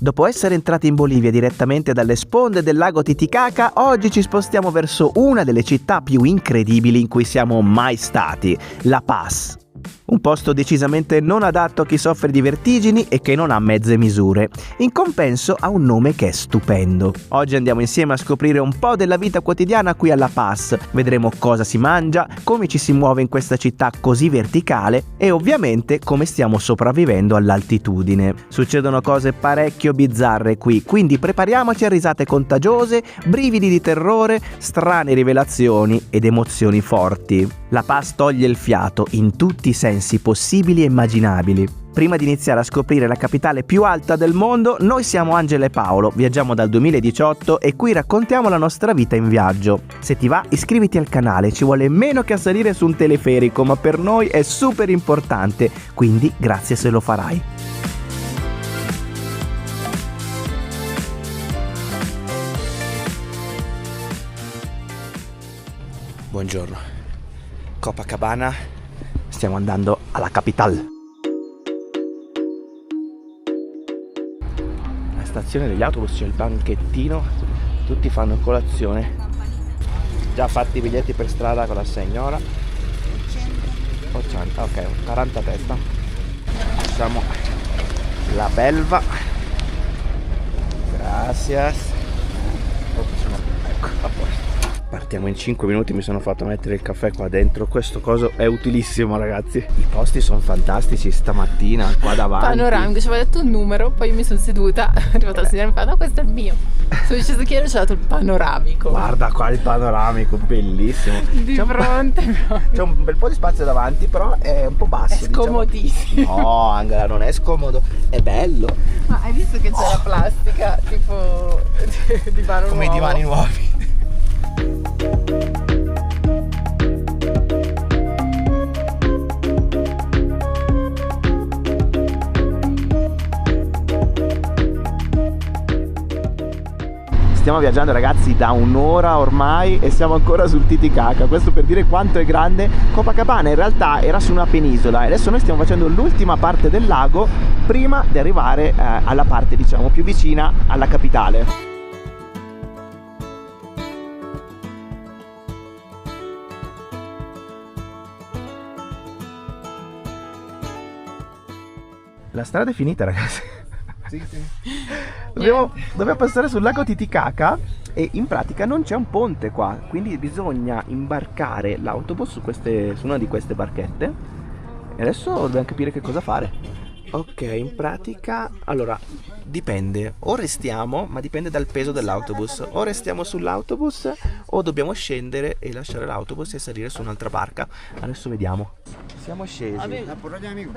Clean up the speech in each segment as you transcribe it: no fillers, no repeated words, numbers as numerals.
Dopo essere entrati in Bolivia direttamente dalle sponde del lago Titicaca, oggi ci spostiamo verso una delle città più incredibili in cui siamo mai stati, La Paz. Un posto decisamente non adatto a chi soffre di vertigini e che non ha mezze misure. In compenso ha un nome che è stupendo. Oggi andiamo insieme a scoprire un po' della vita quotidiana qui a La Paz. Vedremo cosa si mangia, come ci si muove in questa città così verticale e ovviamente come stiamo sopravvivendo all'altitudine. Succedono cose parecchio bizzarre qui, quindi prepariamoci a risate contagiose, brividi di terrore, strane rivelazioni ed emozioni forti. La Paz toglie il fiato in tutti i sensi possibili e immaginabili. Prima di iniziare a scoprire la capitale più alta del mondo, noi siamo Angela e Paolo, viaggiamo dal 2018 e qui raccontiamo la nostra vita in viaggio. Se ti va, iscriviti al canale, ci vuole meno che a salire su un teleferico, ma per noi è super importante, quindi grazie se lo farai. Buongiorno. Copacabana, stiamo andando alla capitale. La stazione degli autobus, c'è il banchettino, tutti fanno colazione. Già fatti i biglietti per strada con la signora. 80, ok, 40 testa. Facciamo la belva. Gracias. Ecco, a posto. Partiamo in 5 minuti, mi sono fatto mettere il caffè qua dentro, questo coso è utilissimo ragazzi. I posti sono fantastici stamattina, qua davanti. Panoramico, ci aveva detto un numero, poi io mi sono seduta, è arrivata la signora e mi fa, no questo è il mio. Sono sceso chiaro e ci ha dato il panoramico. Guarda qua il panoramico, bellissimo. Di fronte. C'è un bel po' di spazio davanti, però è un po' basso. È scomodissimo. Diciamo. No, Angela, non è scomodo, è bello. Ma hai visto che c'è la plastica, tipo di mano come nuovo? i divani nuovi. Stiamo viaggiando ragazzi da un'ora ormai e siamo ancora sul Titicaca, questo per dire quanto è grande. Copacabana in realtà era su una penisola e adesso noi stiamo facendo l'ultima parte del lago prima di arrivare alla parte diciamo più vicina alla capitale. La strada è finita ragazzi. Sì. Dobbiamo passare sul lago Titicaca e in pratica non c'è un ponte qua, quindi bisogna imbarcare l'autobus su una di queste barchette e adesso dobbiamo capire che cosa fare. Ok, in pratica, allora, dipende, o restiamo, ma dipende dal peso dell'autobus, o restiamo sull'autobus o dobbiamo scendere e lasciare l'autobus e salire su un'altra barca. Adesso vediamo. Siamo scesi. Por allá, amigo.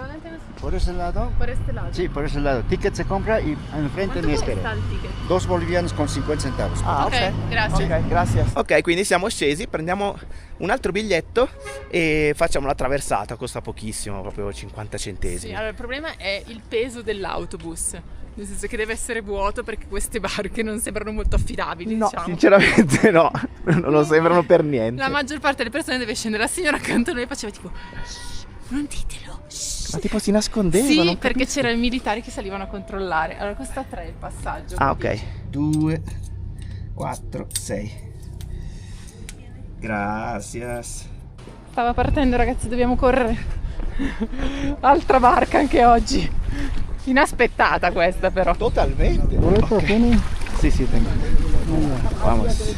Por ese lado. Por este lado. Sí, por ese lado. Ticket se compra y enfrente me espera. Costa il ticket? 2 bolivianos con 50 centavos. Ah, Ok, grazie. Ok, grazie. Ok, quindi siamo scesi, prendiamo un altro biglietto e facciamo la traversata, costa pochissimo, proprio 50 centesimi. Sì, allora il problema è il peso dell'autobus. Nel senso che deve essere vuoto perché queste barche non sembrano molto affidabili, No, diciamo. sinceramente no, non lo sembrano per niente. La maggior parte delle persone deve scendere, la signora accanto a noi faceva tipo non ditelo. Ma tipo si nascondeva? Sì, non perché capisco. c'erano i militari che salivano a controllare. Allora costa 3 il passaggio. Ah, quindi- ok. 2, 4, 6. Gracias. Stava partendo ragazzi, dobbiamo correre. Altra barca anche oggi. Inaspettata questa però. Totalmente. Sì, sì, tengo. Vamos.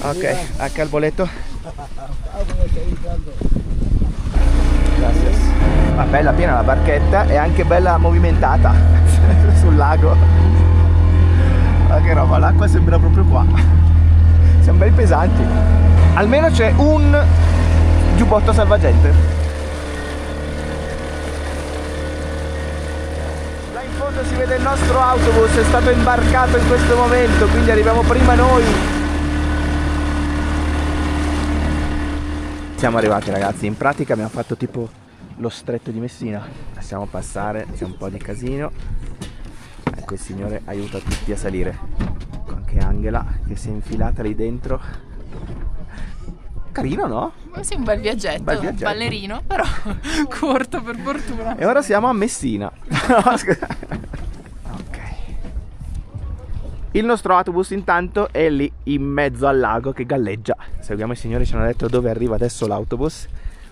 Ok, acá el boleto. Gracias. Ma bella piena la barchetta e anche bella movimentata sul lago. Ma che roba, l'acqua sembra proprio qua. Siamo belli pesanti. Almeno c'è un giubbotto salvagente. Là in fondo si vede il nostro autobus, è stato imbarcato in questo momento, quindi arriviamo prima noi. Siamo arrivati ragazzi, in pratica abbiamo fatto tipo lo stretto di Messina. Lasciamo passare, c'è un po' di casino. Ecco il signore aiuta tutti a salire. Ecco anche Angela che si è infilata lì dentro. Carino, no? Sì, un bel viaggetto, Bel viaggetto. ballerino, però corto per fortuna. E ora siamo a Messina. No, scusa. Ok. Il nostro autobus intanto è lì in mezzo al lago che galleggia. Seguiamo i signori, ci hanno detto dove arriva adesso l'autobus.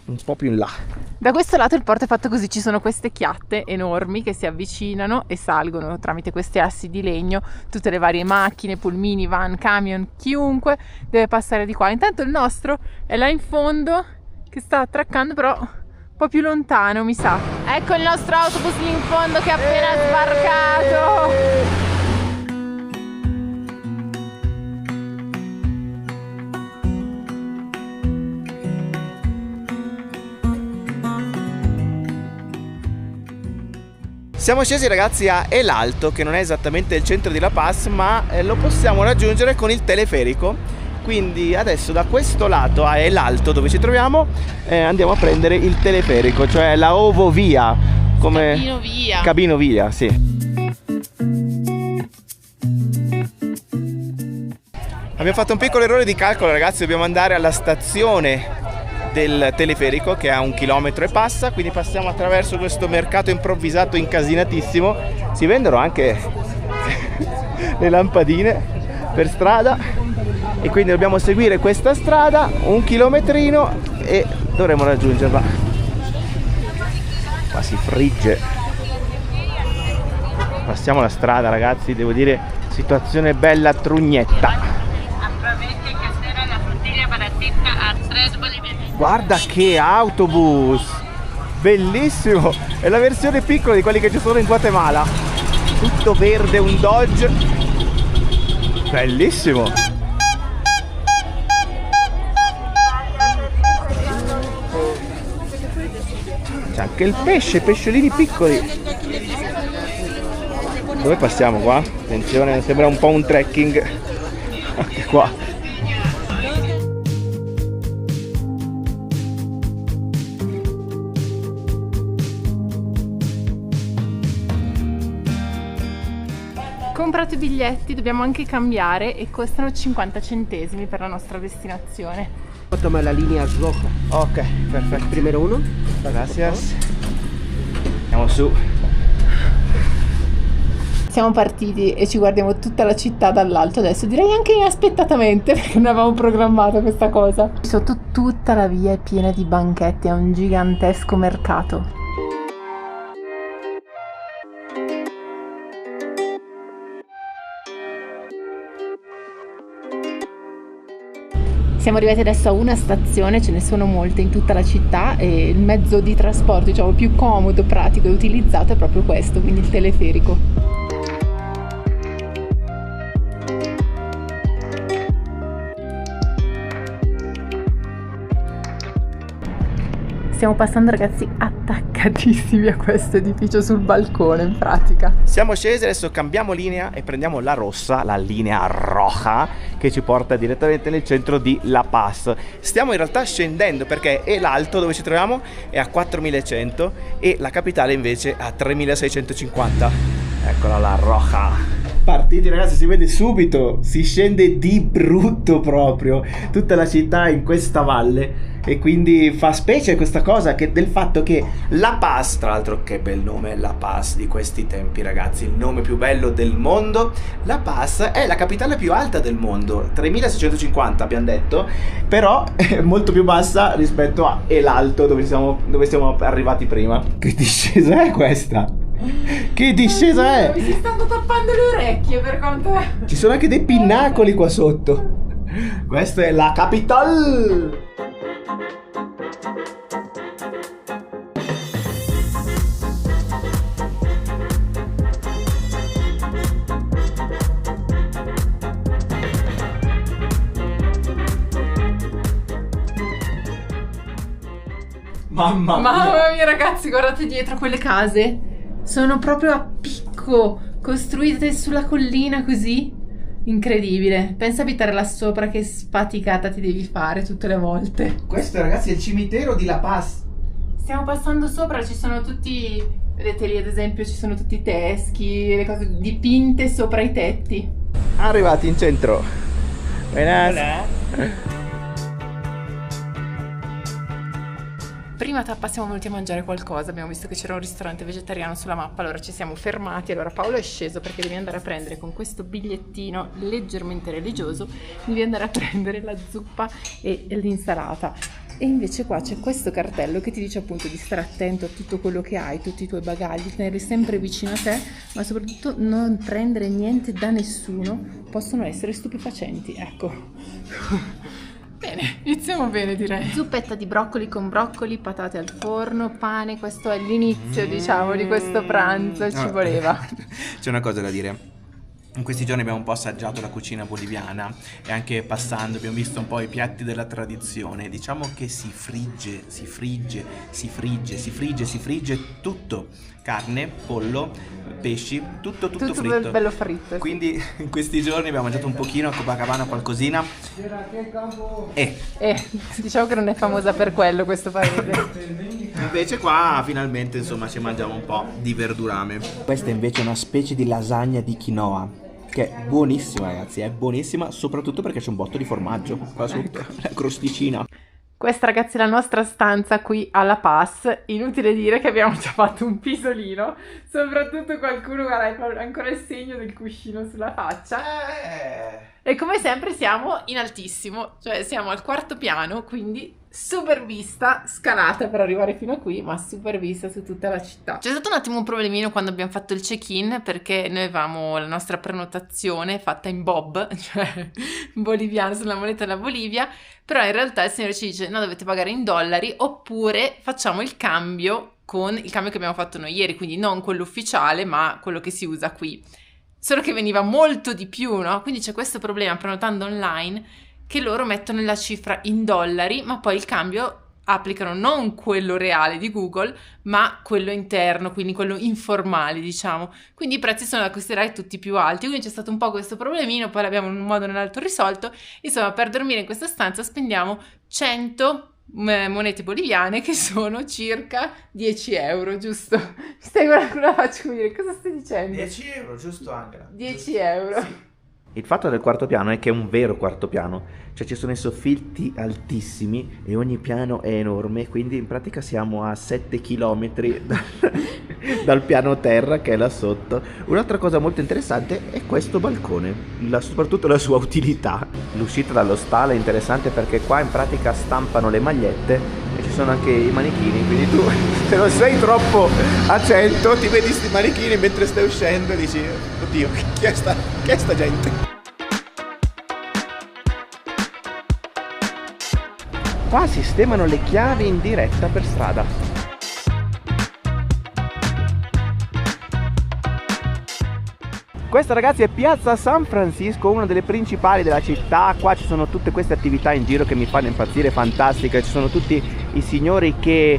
Un po' più in là. Da questo lato il porto è fatto così, ci sono queste chiatte enormi che si avvicinano e salgono tramite questi assi di legno. Tutte le varie macchine, pulmini, van, camion, chiunque deve passare di qua. Intanto il nostro è là in fondo che sta attraccando, però un po' più lontano mi sa. Ecco il nostro autobus lì in fondo che è appena sbarcato. Siamo scesi ragazzi a El Alto, che non è esattamente il centro di La Paz, ma lo possiamo raggiungere con il teleferico. Quindi adesso da questo lato a El Alto, dove ci troviamo, andiamo a prendere il teleferico, cioè la Ovovia, come Cabino via. Cabino via, sì. Abbiamo fatto un piccolo errore di calcolo ragazzi, dobbiamo andare alla stazione del teleferico che è a 1 chilometro e passa, quindi passiamo attraverso questo mercato improvvisato incasinatissimo. Si vendono anche le lampadine per strada e quindi dobbiamo seguire questa strada 1 chilometrino e dovremo raggiungerla. Qua si frigge. Passiamo la strada ragazzi, devo dire situazione bella trugnetta. Guarda che autobus! Bellissimo! È la versione piccola di quelli che ci sono in Guatemala. Tutto verde, un Dodge. Bellissimo! C'è anche il pesce, pesciolini piccoli. Dove passiamo qua? Attenzione, sembra un po' un trekking. Anche qua. Comprato i biglietti, dobbiamo anche cambiare e costano 50 centesimi per la nostra destinazione. Toma la linea roja. Ok, perfetto. Primero uno. Gracias. Andiamo su. Siamo partiti e ci guardiamo tutta la città dall'alto adesso, direi anche inaspettatamente perché non avevamo programmato questa cosa. Sotto tutta la via è piena di banchetti, è un gigantesco mercato. Siamo arrivati adesso a una stazione, ce ne sono molte in tutta la città e il mezzo di trasporto, diciamo, più comodo, pratico e utilizzato è proprio questo, quindi il teleferico. Stiamo passando ragazzi attaccatissimi a questo edificio sul balcone in pratica. Siamo scesi, adesso cambiamo linea e prendiamo la rossa, la linea roja che ci porta direttamente nel centro di La Paz. Stiamo in realtà scendendo perché El Alto dove ci troviamo è a 4100 e la capitale invece a 3650. Eccola la roja. Partiti ragazzi, si vede subito, si scende di brutto proprio, tutta la città in questa valle e quindi fa specie questa cosa che del fatto che La Paz, tra l'altro che bel nome La Paz di questi tempi ragazzi, il nome più bello del mondo. La Paz è la capitale più alta del mondo, 3650 abbiamo detto, però è molto più bassa rispetto a El Alto dove siamo arrivati prima. Che discesa è questa? Che discesa è? Mi si stanno tappando le orecchie per quanto è. Ci sono anche dei pinnacoli qua sotto. Questa è la capital. Mamma mia ragazzi, guardate dietro quelle case. Sono proprio a picco, costruite sulla collina così. Incredibile. Pensa a abitare là sopra, che sfaticata ti devi fare tutte le volte. Questo ragazzi è il cimitero di La Paz. Stiamo passando sopra, ci sono tutti, vedete lì ad esempio, ci sono tutti i teschi, le cose dipinte sopra i tetti. Arrivati in centro. Prima prima tappa siamo venuti a mangiare qualcosa, abbiamo visto che c'era un ristorante vegetariano sulla mappa, allora ci siamo fermati, allora Paolo è sceso perché devi andare a prendere con questo bigliettino leggermente religioso, devi andare a prendere la zuppa e l'insalata. E invece qua c'è questo cartello che ti dice appunto di stare attento a tutto quello che hai, tutti i tuoi bagagli, tenerli sempre vicino a te, ma soprattutto non prendere niente da nessuno, possono essere stupefacenti, ecco. Bene, iniziamo bene direi. Zuppetta di broccoli con broccoli, patate al forno, pane, questo è l'inizio diciamo di questo pranzo, ci voleva. C'è una cosa da dire. In questi giorni abbiamo un po' assaggiato la cucina boliviana e anche passando abbiamo visto un po' i piatti della tradizione. Diciamo che si frigge tutto. Carne, pollo, pesci, tutto fritto. Bello fritto. Quindi in questi giorni abbiamo mangiato un pochino a Copacabana qualcosina. Diciamo che non è famosa per quello questo paese. Invece qua finalmente insomma ci mangiamo un po' di verdurame. Questa invece è una specie di lasagna di quinoa. Che è buonissima ragazzi, è buonissima soprattutto perché c'è un botto di formaggio qua sotto, la crosticina. Questa ragazzi è la nostra stanza qui alla Paz, inutile dire che abbiamo già fatto un pisolino, soprattutto qualcuno guarda ancora il segno del cuscino sulla faccia. E come sempre siamo in altissimo, cioè siamo al quarto piano, quindi super vista, scalata per arrivare fino a qui, ma super vista su tutta la città. C'è stato un attimo un problemino quando abbiamo fatto il check-in, perché noi avevamo la nostra prenotazione fatta in bob, cioè boliviano, sulla moneta della Bolivia, però in realtà il signore ci dice no, dovete pagare in dollari oppure facciamo il cambio con il cambio che abbiamo fatto noi ieri, quindi non quello ufficiale ma quello che si usa qui. Solo che veniva molto di più, no? Quindi c'è questo problema prenotando online che loro mettono la cifra in dollari, ma poi il cambio applicano non quello reale di Google, ma quello interno, quindi quello informale, diciamo. Quindi i prezzi sono da considerare tutti più alti, quindi c'è stato un po' questo problemino, poi l'abbiamo in un modo o nell'altro risolto. Insomma, per dormire in questa stanza spendiamo 100 monete boliviane, che sono circa 10 euro, giusto? Stai guardando con la faccia come dire, cosa stai dicendo? 10 euro, giusto Angela? 10 euro. Sì. Il fatto del quarto piano è che è un vero quarto piano, cioè ci sono i soffitti altissimi e ogni piano è enorme, quindi in pratica siamo a 7 km dal piano terra che è là sotto. Un'altra cosa molto interessante è questo balcone, soprattutto la sua utilità. L'uscita dallo stallo è interessante perché qua in pratica stampano le magliette e ci sono anche i manichini, quindi tu se non sei troppo a 100 ti vedi sti manichini mentre stai uscendo e dici oddio, chi è sta gente? Qua sistemano le chiavi in diretta per strada. Questa ragazzi è Piazza San Francisco, una delle principali della città. Qua ci sono tutte queste attività in giro che mi fanno impazzire, fantastiche. Ci sono tutti i signori che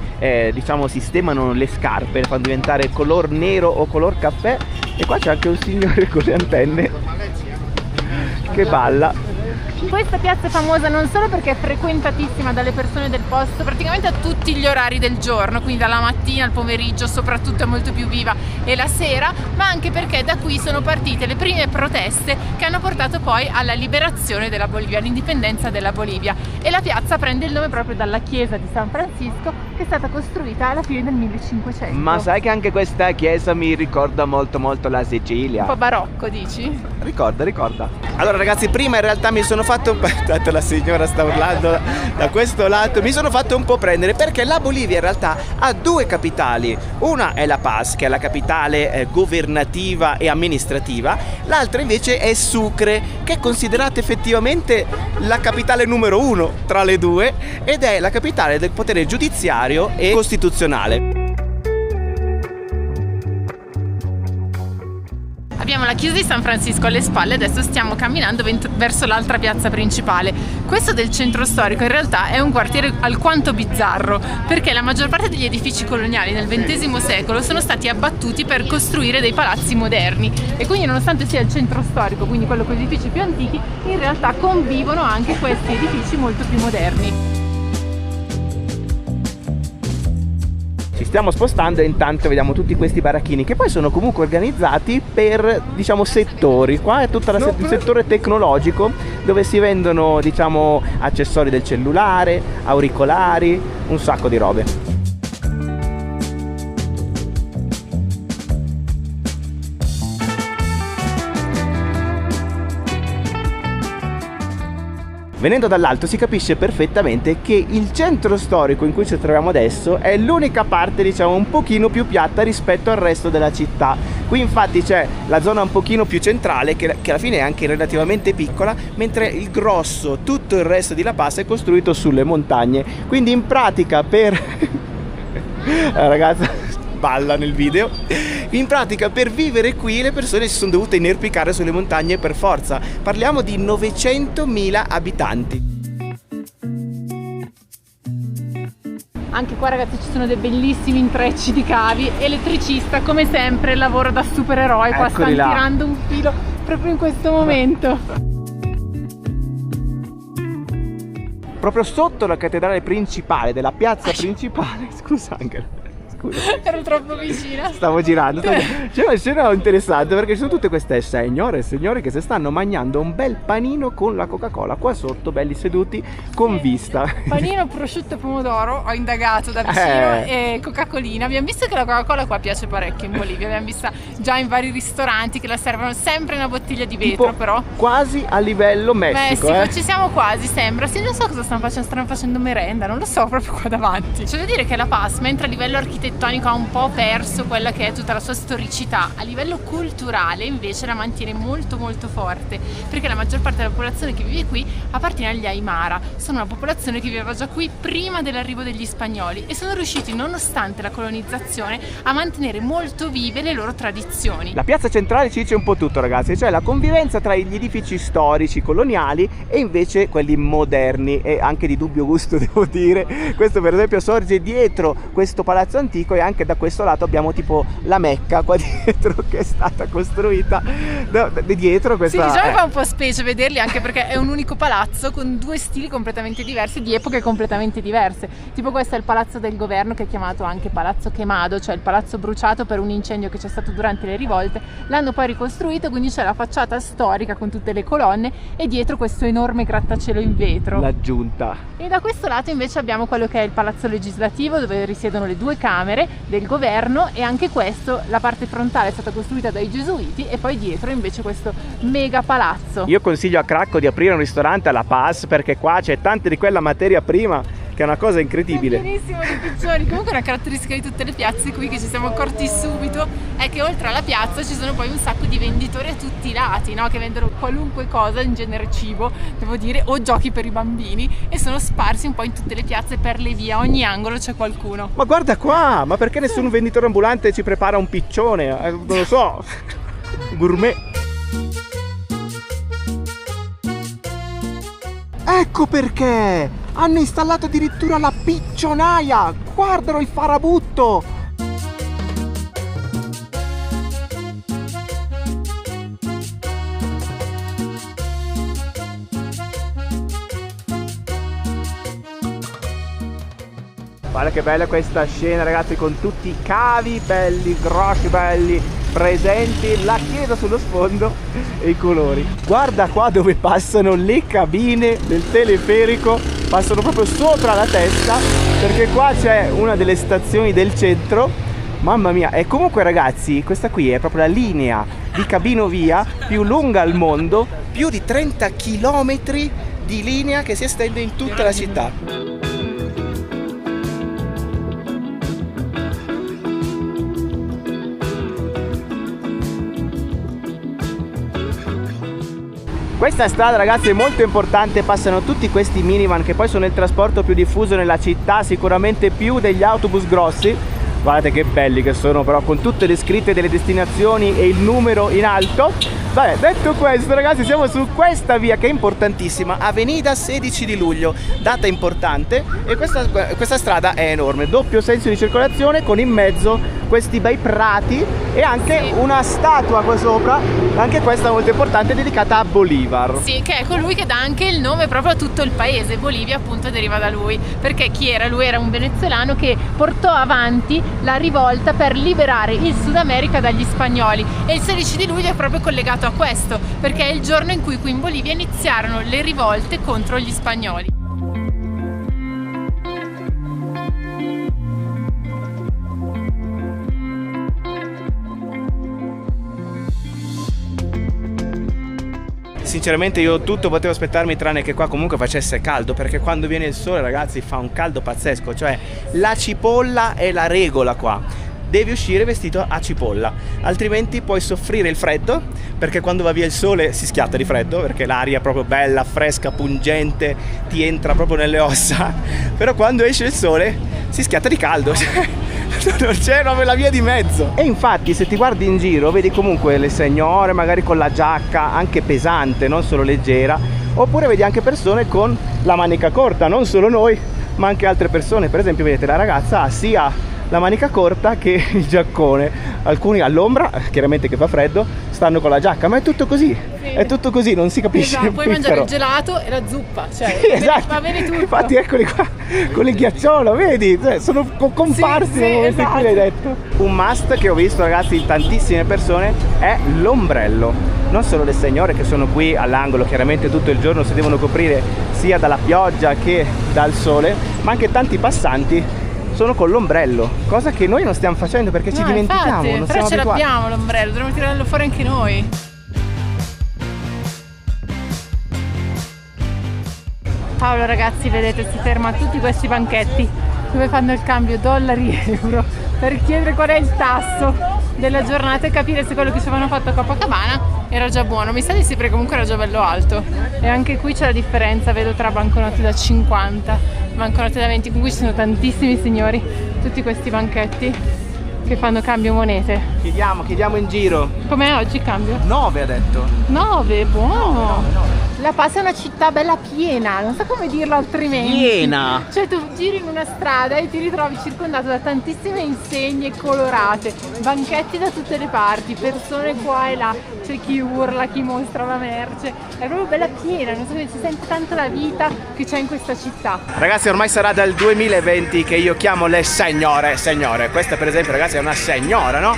diciamo sistemano le scarpe, le fanno diventare color nero o color caffè. E qua c'è anche un signore con le antenne che balla. Questa piazza è famosa non solo perché è frequentatissima dalle persone del posto praticamente a tutti gli orari del giorno, quindi dalla mattina al pomeriggio soprattutto è molto più viva, e la sera, ma anche perché da qui sono partite le prime proteste che hanno portato poi alla liberazione della Bolivia, all'indipendenza della Bolivia, e la piazza prende il nome proprio dalla chiesa di San Francisco che è stata costruita alla fine del 1500. Ma sai che anche questa chiesa mi ricorda molto la Sicilia? Un po' barocco, dici? Ricorda. Allora ragazzi, prima in realtà mi sono fatto, aspettate, la signora sta urlando da questo lato, mi sono fatto un po' prendere perché la Bolivia in realtà ha due capitali. Una è La Paz, che è la capitale governativa e amministrativa, l'altra invece è Sucre, che è considerata effettivamente la capitale numero 1 tra le due ed è la capitale del potere giudiziario e costituzionale. Abbiamo la chiesa di San Francisco alle spalle, adesso stiamo camminando verso l'altra piazza principale. Questo del centro storico in realtà è un quartiere alquanto bizzarro, perché la maggior parte degli edifici coloniali nel XX secolo sono stati abbattuti per costruire dei palazzi moderni, e quindi nonostante sia il centro storico, quindi quello con gli edifici più antichi, in realtà convivono anche questi edifici molto più moderni. Ci stiamo spostando e intanto vediamo tutti questi baracchini che poi sono comunque organizzati per, diciamo, settori. Qua è tutto il settore tecnologico dove si vendono, diciamo, accessori del cellulare, auricolari, un sacco di robe. Venendo dall'alto si capisce perfettamente che il centro storico in cui ci troviamo adesso è l'unica parte, diciamo, un pochino più piatta rispetto al resto della città. Qui infatti c'è la zona un pochino più centrale che alla fine è anche relativamente piccola, mentre il grosso, tutto il resto di La Paz è costruito sulle montagne. Quindi in pratica per... la ragazza balla nel video. In pratica per vivere qui le persone si sono dovute inerpicare sulle montagne per forza. Parliamo di 900.000 abitanti. Anche qua ragazzi ci sono dei bellissimi intrecci di cavi. Elettricista come sempre, lavoro da supereroe. Qua stanno tirando un filo proprio in questo momento. Proprio sotto la cattedrale principale della piazza principale. Scusa Angela. Ero troppo vicina. Stavo girando. C'è una scena interessante perché ci sono tutte queste signore e signori che si stanno mangiando un bel panino con la Coca-Cola qua sotto, belli seduti con vista. Panino, prosciutto e pomodoro, ho indagato da vicino, e Coca-Colina. Abbiamo visto che la Coca-Cola qua piace parecchio in Bolivia. Abbiamo vista già in vari ristoranti che la servono sempre in una bottiglia di vetro, tipo, però quasi a livello Messico. Ci siamo quasi, sembra. Sì, non so cosa stanno facendo merenda, non lo so, proprio qua davanti. C'è da dire che La Paz, mentre a livello architettonico ha un po' perso quella che è tutta la sua storicità, a livello culturale invece la mantiene molto molto forte, perché la maggior parte della popolazione che vive qui appartiene agli Aymara. Sono una popolazione che viveva già qui prima dell'arrivo degli spagnoli e sono riusciti, nonostante la colonizzazione, a mantenere molto vive le loro tradizioni. La piazza centrale ci dice un po' tutto ragazzi, cioè la convivenza tra gli edifici storici coloniali e invece quelli moderni e anche di dubbio gusto devo dire. Questo per esempio sorge dietro questo palazzo antico e anche da questo lato abbiamo tipo la Mecca qua dietro che è stata costruita dietro questa... Sì, diciamo che fa un po' specie vederli, anche perché è un unico palazzo con due stili completamente diversi, di epoche completamente diverse. Tipo questo è il palazzo del governo, che è chiamato anche Palazzo Quemado, cioè il palazzo bruciato per un incendio che c'è stato durante le rivolte. L'hanno poi ricostruito, quindi c'è la facciata storica con tutte le colonne e dietro questo enorme grattacielo in vetro, l'aggiunta. E da questo lato invece abbiamo quello che è il palazzo legislativo, dove risiedono le due camere del governo, e anche questo, la parte frontale è stata costruita dai gesuiti e poi dietro invece questo mega palazzo. Io consiglio a Cracco di aprire un ristorante alla Paz perché qua c'è tanta di quella materia prima che è una cosa incredibile. È pienissimo di piccioni. Comunque una caratteristica di tutte le piazze qui che ci siamo accorti subito è che oltre alla piazza ci sono poi un sacco di venditori a tutti i lati, no? Che vendono qualunque cosa, in genere cibo, devo dire, o giochi per i bambini, e sono sparsi un po' in tutte le piazze, per le vie, a ogni angolo c'è qualcuno. Ma guarda qua, ma perché nessun venditore ambulante ci prepara un piccione? Non lo so, gourmet. Ecco perché! Hanno installato addirittura la piccionaia! Guardalo il farabutto! Guarda che bella questa scena ragazzi, con tutti i cavi belli, grossi, belli, presenti, la chiesa sullo sfondo e i colori. Guarda qua dove passano le cabine del teleferico, passano proprio sopra la testa, perché qua c'è una delle stazioni del centro. Mamma mia, e comunque ragazzi, questa qui è proprio la linea di cabinovia più lunga al mondo, più di 30 km di linea che si estende in tutta la città. Questa strada ragazzi è molto importante, passano tutti questi minivan che poi sono il trasporto più diffuso nella città, sicuramente più degli autobus grossi. Guardate che belli che sono, però con tutte le scritte delle destinazioni e il numero in alto. Vabbè, detto questo ragazzi, siamo su questa via che è importantissima, Avenida 16 di luglio, data importante, e questa strada è enorme, doppio senso di circolazione con in mezzo questi bei prati e anche una statua qua sopra, anche questa molto importante, dedicata a Bolivar. Sì, che è colui che dà anche il nome proprio a tutto il paese. Bolivia appunto deriva da lui, perché chi era? Lui era un venezuelano che portò avanti la rivolta per liberare il Sud America dagli spagnoli, e il 16 di luglio è proprio collegato a questo, perché è il giorno in cui qui in Bolivia iniziarono le rivolte contro gli spagnoli. sinceramente io tutto potevo aspettarmi tranne che qua comunque facesse caldo, perché quando viene il sole, ragazzi, fa un caldo pazzesco. Cioè la cipolla è la regola qua. Devi uscire vestito a cipolla, altrimenti puoi soffrire il freddo, perché quando va via il sole si schiatta di freddo, perché l'aria è proprio bella, fresca, pungente, ti entra proprio nelle ossa. Però quando esce il sole si schiatta di caldo. Non c'è la via di mezzo. E infatti se ti guardi in giro vedi comunque le signore magari con la giacca anche pesante, non solo leggera, oppure vedi anche persone con la manica corta, non solo noi ma anche altre persone. Per esempio vedete la ragazza ha sia la manica corta che il giaccone. Alcuni all'ombra, chiaramente che fa freddo, stanno con la giacca, ma è tutto così. Sì. È tutto così, non si capisce. Esatto, puoi mangiare il gelato e la zuppa, cioè sì, esatto. Va bene tutto. Infatti eccoli qua con il ghiacciolo, vedi? Sono comparsi sì, nel momento in cui l'hai esatto. detto. Un must che ho visto, ragazzi, in tantissime persone è l'ombrello. Non solo le signore che sono qui all'angolo, chiaramente tutto il giorno si devono coprire sia dalla pioggia che dal sole, ma anche tanti passanti sono con l'ombrello, cosa che noi non stiamo facendo perché ci dimentichiamo, infatti, non però siamo ce abituati. l'abbiamo l'ombrello, dovremmo tirarlo fuori anche noi. Paolo, ragazzi, vedete, si ferma a tutti questi banchetti dove fanno il cambio dollari-euro per chiedere qual è il tasso della giornata e capire se quello che ci avevano fatto a Copacabana era già buono. Mi sa di sì, perché comunque era già bello alto. E anche qui c'è la differenza, vedo, tra banconote da 50, banconote da 20, comunque ci sono tantissimi signori, tutti questi banchetti che fanno cambio monete. Chiediamo in giro. Com'è oggi il cambio? 9 ha detto. 9, buono. La Paz è una città bella piena, non so come dirlo altrimenti. Piena! Cioè tu giri in una strada e ti ritrovi circondato da tantissime insegne colorate, banchetti da tutte le parti, persone qua e là, c'è chi urla, chi mostra la merce. È proprio bella piena, non so come si sente tanto la vita che c'è in questa città. Ragazzi, ormai sarà dal 2020 che io chiamo le signore. Questa per esempio, ragazzi, è una signora, no?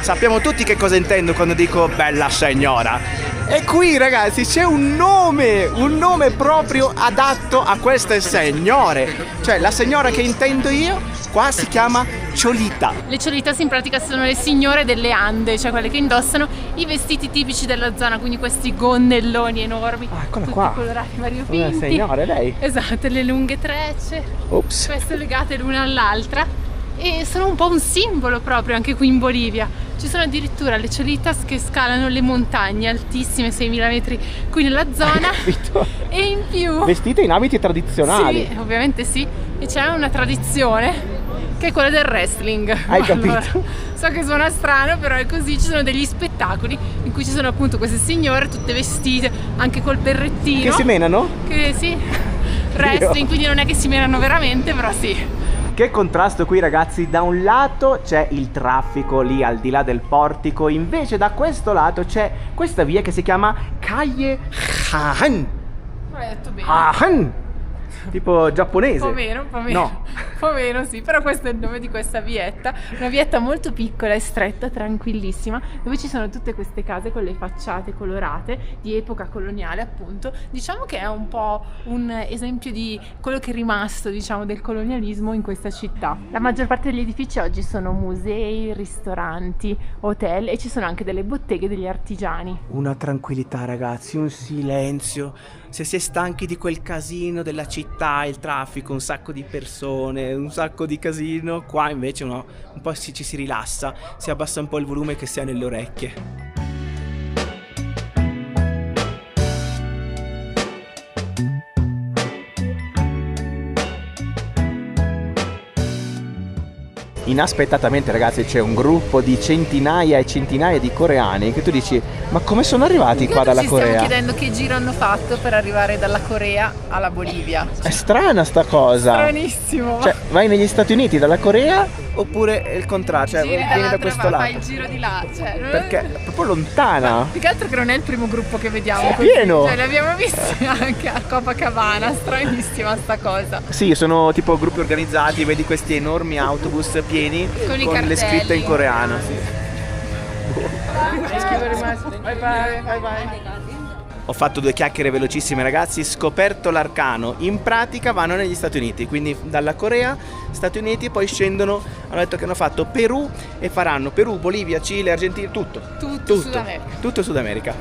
Sappiamo tutti che cosa intendo quando dico bella signora. E qui, ragazzi, c'è un nome proprio adatto a queste signore. Cioè la signora che intendo io qua si chiama Cholita. Le cholitas in pratica sono le signore delle Ande, cioè quelle che indossano i vestiti tipici della zona, quindi questi gonnelloni enormi, eccola tutti qua, colorati variopinti. una signora, lei? Esatto, le lunghe trecce, Ops. queste legate l'una all'altra, e sono un po' un simbolo proprio anche qui in Bolivia. Ci sono addirittura le cholitas che scalano le montagne altissime, 6.000 metri qui nella zona. E in più vestite in abiti tradizionali. Sì, ovviamente sì. E c'è una tradizione che è quella del wrestling. Hai capito? So che suona strano, però è così. Ci sono degli spettacoli in cui ci sono appunto queste signore tutte vestite, anche col berrettino. Che si menano? Che sì, wrestling, quindi non è che si menano veramente, però sì. Che contrasto qui, ragazzi, da un lato c'è il traffico lì al di là del portico, invece da questo lato c'è questa via che si chiama Calle Han. L'hai detto bene. Han. Tipo giapponese. Un po' meno. No. Un po' meno, sì, però questo è il nome di questa vietta, una vietta molto piccola e stretta, tranquillissima, dove ci sono tutte queste case con le facciate colorate di epoca coloniale, appunto. Diciamo che è un po' un esempio di quello che è rimasto, diciamo, del colonialismo in questa città. La maggior parte degli edifici oggi sono musei, ristoranti, hotel, e ci sono anche delle botteghe degli artigiani. Una tranquillità, ragazzi, un silenzio. Se si è stanchi di quel casino della città, il traffico, un sacco di persone, un sacco di casino, qua invece un po' ci si rilassa, si abbassa un po' il volume che si ha nelle orecchie. Inaspettatamente, ragazzi, c'è un gruppo di centinaia e centinaia di coreani che tu dici: ma come sono arrivati qua dalla Corea? Ci stiamo chiedendo che giro hanno fatto per arrivare dalla Corea alla Bolivia. È strana sta cosa. Stranissimo. Cioè, vai negli Stati Uniti dalla Corea oppure il contrario, cioè vieni da questo lato. Fai il giro di là, cioè, perché è proprio lontana. Più che altro che non è il primo gruppo che vediamo. È pieno. Cioè, li abbiamo visti anche a Copacabana, stranissima sta cosa. Sì, sono tipo gruppi organizzati, vedi questi enormi autobus pieni con le scritte in coreano. Sì. Bye bye. Ho fatto 2 chiacchiere velocissime, ragazzi, scoperto l'arcano. In pratica vanno negli Stati Uniti, quindi dalla Corea, Stati Uniti, poi scendono, hanno detto che hanno fatto Perù e faranno Perù, Bolivia, Cile, Argentina, tutto Sud America. Tutto Sud America.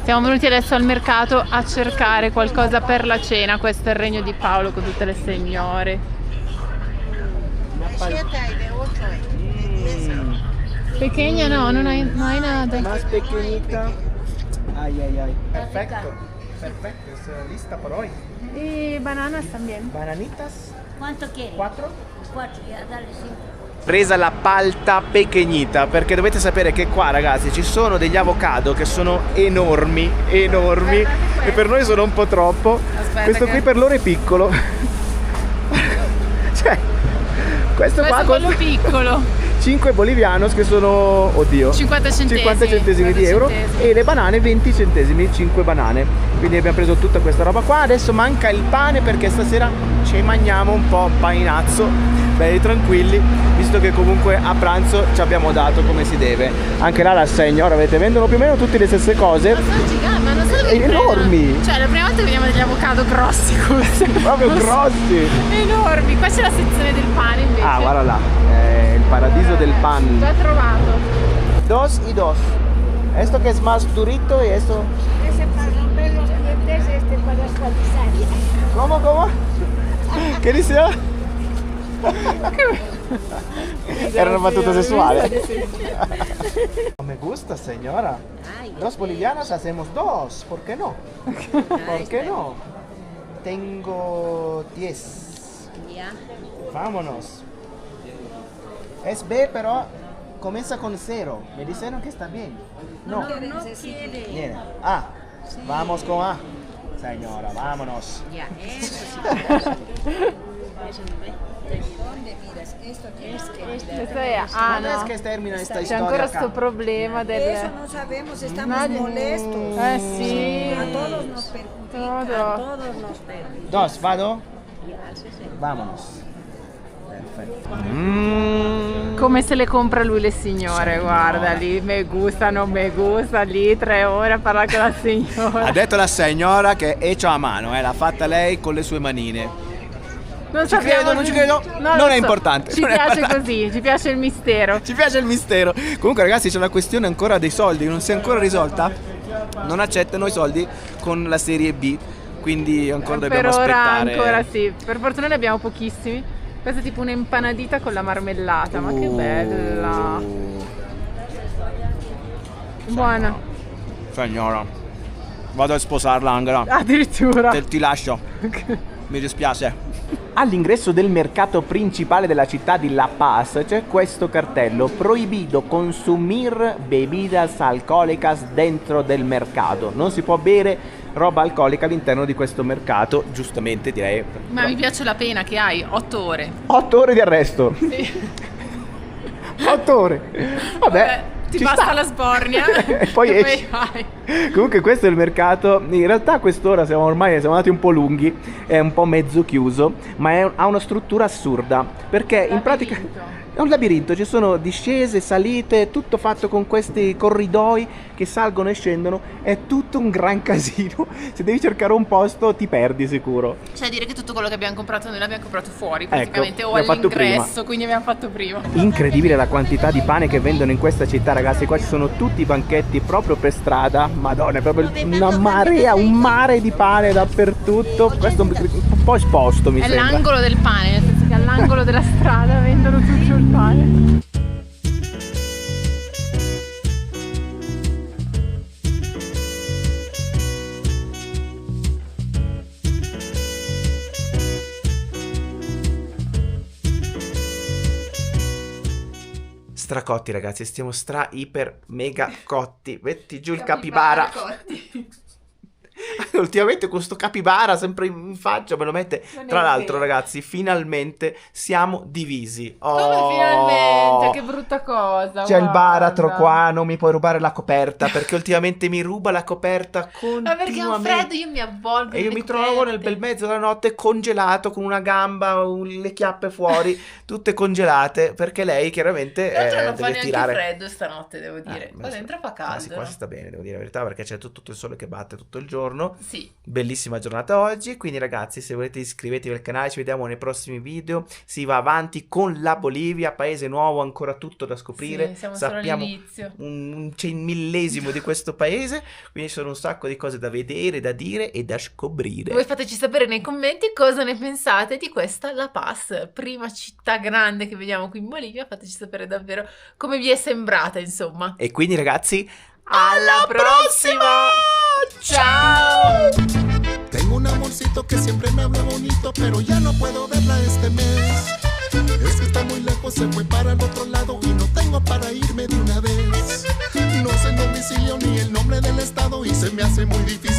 Siamo venuti adesso al mercato a cercare qualcosa per la cena. Questo è il Regno di Paolo con tutte le signore. Pequeña no, non hai nada. Más pequeñita. Ay, ay, ay. Perfecto. Perfecto, es lista por hoy. Y bananas también. Bananitas. ¿Cuánto quiere? 4. 4, ya, dale 5. Presa la palta pequeñita, perché dovete sapere che qua, ragazzi, ci sono degli avocado che sono enormi, enormi, e per noi sono un po' troppo. Aspetta Questo che- qui per loro è piccolo. Cioè, questo qua Questo è quello costa piccolo. 5 bolivianos, che sono, oddio, 50 centesimi. 50 centesimi di euro, 50 centesimi. e le banane 20 centesimi, 5 banane. Quindi abbiamo preso tutta questa roba qua. Adesso manca il pane, perché stasera ci mangiamo un po' un paninazzo, belli tranquilli, visto che comunque a pranzo ci abbiamo dato come si deve. Anche là la signora, vedete, vendono più o meno tutte le stesse cose. Ma sono giganti, ma non so dove li Enormi. prendono. Cioè, la prima volta che vediamo degli avocado grossi così. Proprio Non so- grossi. Enormi. Qua c'è la sezione del pane invece. Ah, guarda là, è il paradiso del pan. Già trovato. 2 y 2. Esto que es más durito y esto. Ese para romper los dientes, este para suavizar. ¿Cómo? ¿Qué dice? Era una battuta sessuale. Me gusta, señora. Ay, 2 bolivianos hacemos 2. ¿Por qué no? ¿Por qué no? Tengo 10. ya. Vámonos. Es B, pero comienza con 0. Me dijeron que está bien. No. No quiere. Bien. A. Vamos con A. Señora, vámonos. Ya, eso sí. Eso no ve. ¿Dónde miras? Esto tienes que mirar. Questo è ¿Cuándo es no. que termina esta C'è historia ancora acá? sto problema del. Eso no sabemos, estamos Nadie- molestos. sì. A todos nos perjudica, Todo. a todos nos perjudica. 2, vado. Ya, sí, sí. Vámonos. Perfetto. Come se le compra lui le signore, guarda lì, me gusta, non me gusta, lì 3 ore a parlare con la signora. Ha detto la signora che è hecho a mano, l'ha fatta lei con le sue manine. Non Ci credo, non ci credo, non lo è importante, Ci non è piace importante. così, ci piace il mistero. Ci piace il mistero. Comunque, ragazzi, c'è la questione ancora dei soldi, che non si è ancora risolta. Non accettano i soldi con la serie B, quindi ancora Per dobbiamo ora aspettare. ancora sì, per fortuna ne abbiamo pochissimi. Questa è tipo un'impanadita con la marmellata, ma che bella. Buona. Signora, vado a sposarla, Angela. Addirittura. Ti lascio. Mi dispiace. All'ingresso del mercato principale della città di La Paz c'è questo cartello: proibito consumir bebidas alcoholicas dentro del mercato. Non si può bere roba alcolica all'interno di questo mercato, giustamente direi. Ma mi piace la pena che hai, 8 ore. 8 ore di arresto. 8 ore. Vabbè. Ti ci basta sta. la sbornia E poi esci. vai. Comunque questo è il mercato. In realtà a quest'ora siamo andati un po' lunghi, è un po' mezzo chiuso, ma ha una struttura assurda, perché in pratica è un labirinto, ci sono discese, salite, tutto fatto con questi corridoi che salgono e scendono, è tutto un gran casino. Se devi cercare un posto ti perdi sicuro. Cioè dire che tutto quello che abbiamo comprato noi l'abbiamo comprato fuori praticamente, o abbiamo fatto all'ingresso, quindi abbiamo fatto prima. Incredibile la quantità di pane che vendono in questa città, ragazzi. Qua ci sono tutti i banchetti proprio per strada. Madonna, è proprio una marea, un mare di pane dappertutto. Questo è un po' esposto, mi È sembra. l'angolo del pane, nel senso che all'angolo della strada vendono tutto il pane. Stracotti, ragazzi, stiamo iper mega cotti. Metti giù il capibara. Ultimamente questo capibara sempre in faccia me lo mette. Non è Tra l'altro, vero. ragazzi, finalmente siamo divisi. Come Oh. finalmente? Che brutta cosa. C'è il baratro guarda. qua, non mi puoi rubare la coperta, perché ultimamente mi ruba la coperta Ma perché è un continuamente. freddo, io mi avvolgo E io nelle mi trovo nel coperte. bel mezzo della notte congelato con una gamba, le chiappe fuori, tutte congelate, perché lei chiaramente Tra l'altro non fa deve neanche tirare. freddo stanotte, devo dire. beh, Qua dentro fa Quasi, caldo. qua si sta bene, devo dire la verità, perché c'è tutto il sole che batte tutto il giorno. giorno. Sì. Bellissima giornata oggi, quindi ragazzi, se volete iscrivetevi al canale, ci vediamo nei prossimi video. Si va avanti con la Bolivia, paese nuovo, ancora tutto da scoprire. Sì, siamo solo Sappiamo all'inizio. c'è il millesimo di questo paese, quindi ci sono un sacco di cose da vedere, da dire e da scoprire. Voi fateci sapere nei commenti cosa ne pensate di questa La Paz, prima città grande che vediamo qui in Bolivia. Fateci sapere davvero come vi è sembrata, insomma. E quindi ragazzi, Alla prossima! Ciao! Tengo un amorcito que siempre me habla bonito, pero ya no puedo verla este mes. Es que está muy lejos, se fue para el otro lado y no tengo para irme de una vez. No sé el domicilio ni el nombre del estado y se me hace muy difícil